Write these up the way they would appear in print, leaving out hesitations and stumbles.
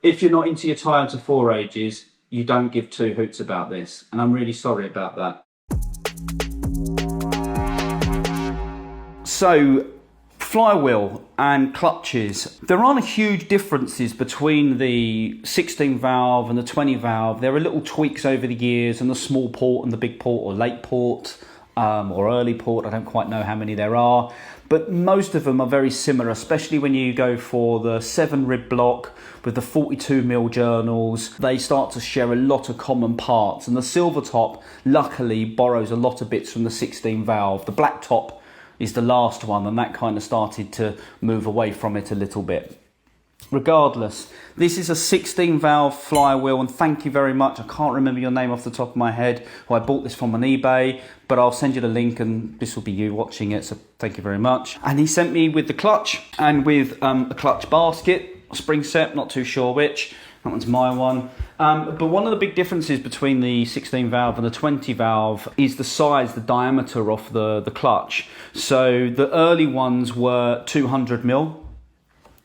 If you're not into your Toyota 4Ages, you don't give two hoots about this, and I'm really sorry about that. So, flywheel and clutches. There aren't huge differences between the 16 valve and the 20 valve. There are little tweaks over the years, and the small port and the big port, or late port, or early port. I don't quite know how many there are, but most of them are very similar, especially when you go for the 7 rib block with the 42mm journals. They start to share a lot of common parts, and the silver top luckily borrows a lot of bits from the 16 valve. The black top is the last one, and that kind of started to move away from it a little bit. Regardless, this is a 16 valve flywheel, and thank you very much. I can't remember your name off the top of my head. Well, I bought this from on eBay, but I'll send you the link, and this will be you watching it, so thank you very much. And he sent me with the clutch and with a clutch basket, spring set, not too sure which. That one's my one. But one of the big differences between the 16 valve and the 20 valve is the size, the diameter of the clutch. So the early ones were 200mm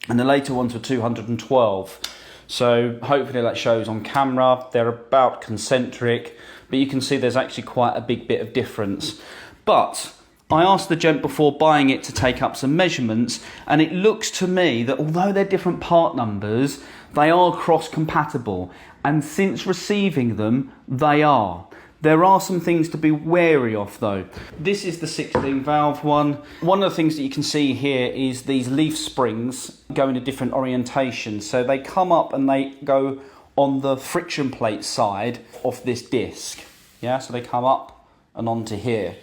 and the later ones were 212. So hopefully that shows on camera. They're about concentric, but you can see there's actually quite a big bit of difference. But I asked the gent before buying it to take up some measurements, and it looks to me that although they're different part numbers, they are cross-compatible, and since receiving them, they are. There are some things to be wary of though. This is the 16 valve one. One of the things that you can see here is these leaf springs go in a different orientation. So they come up and they go on the friction plate side of this disc. Yeah, so they come up and onto here.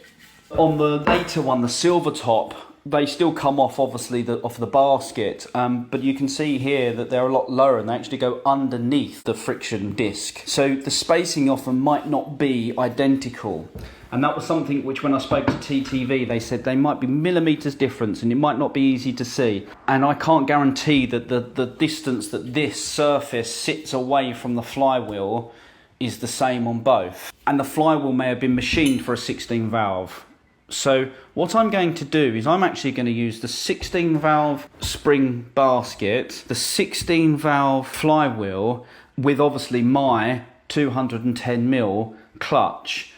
On the later one, the silver top, they still come off obviously off the basket, but you can see here that they're a lot lower and they actually go underneath the friction disc. So the spacing of them might not be identical. And that was something which when I spoke to TTV, they said they might be millimeters difference and it might not be easy to see. And I can't guarantee that the distance that this surface sits away from the flywheel is the same on both. And the flywheel may have been machined for a 16 valve. So what I'm going to do is I'm actually going to use the 16 valve spring basket, the 16 valve flywheel with obviously my 210mm clutch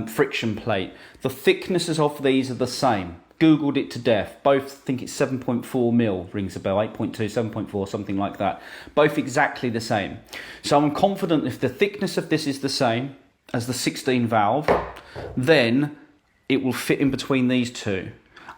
friction plate. The thicknesses of these are the same. Googled it to death. Both think it's 7.4mm, rings a bell, 8.2, 7.4, something like that. Both exactly the same. So I'm confident if the thickness of this is the same as the 16 valve, then it will fit in between these two.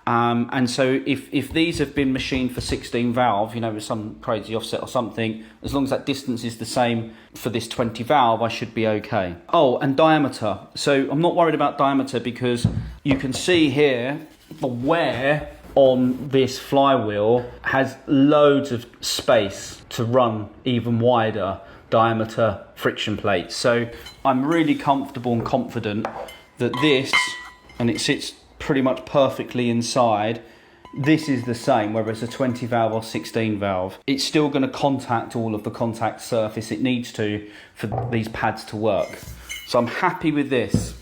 And so if these have been machined for 16 valve, you know, with some crazy offset or something, as long as that distance is the same for this 20 valve, I should be okay. Oh, and diameter. So I'm not worried about diameter because you can see here the wear on this flywheel has loads of space to run even wider diameter friction plates. So I'm really comfortable and confident that this, and it sits pretty much perfectly inside, this is the same whether it's a 20 valve or 16 valve. It's still going to contact all of the contact surface it needs to for these pads to work. So I'm happy with this.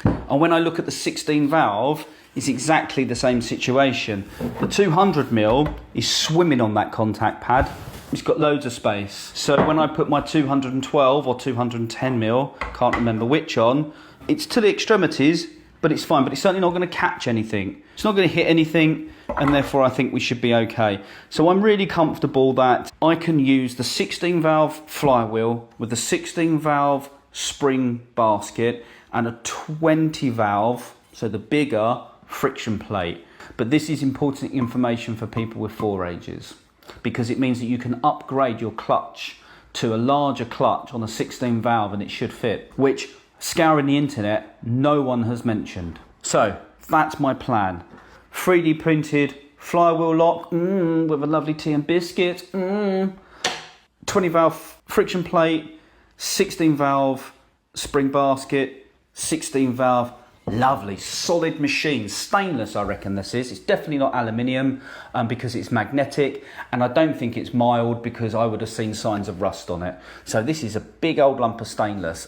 And when I look at the 16 valve, it's exactly the same situation. The 200mm is swimming on that contact pad. It's got loads of space. So when I put my 212 or 210mm, can't remember which on, it's to the extremities, but it's fine. But it's certainly not going to catch anything. It's not going to hit anything, and therefore I think we should be okay. So I'm really comfortable that I can use the 16 valve flywheel with the 16 valve spring basket and a 20 valve, so the bigger friction plate. But this is important information for people with 4Ages because it means that you can upgrade your clutch to a larger clutch on a 16 valve and it should fit, which scouring the internet, no one has mentioned. So that's my plan. 3D printed flywheel lock with a lovely TeaN'BizzKit, 20 valve friction plate, 16 valve spring basket, 16 valve, lovely solid machine, stainless I reckon this is. It's definitely not aluminium because it's magnetic, and I don't think it's mild because I would have seen signs of rust on it. So this is a big old lump of stainless.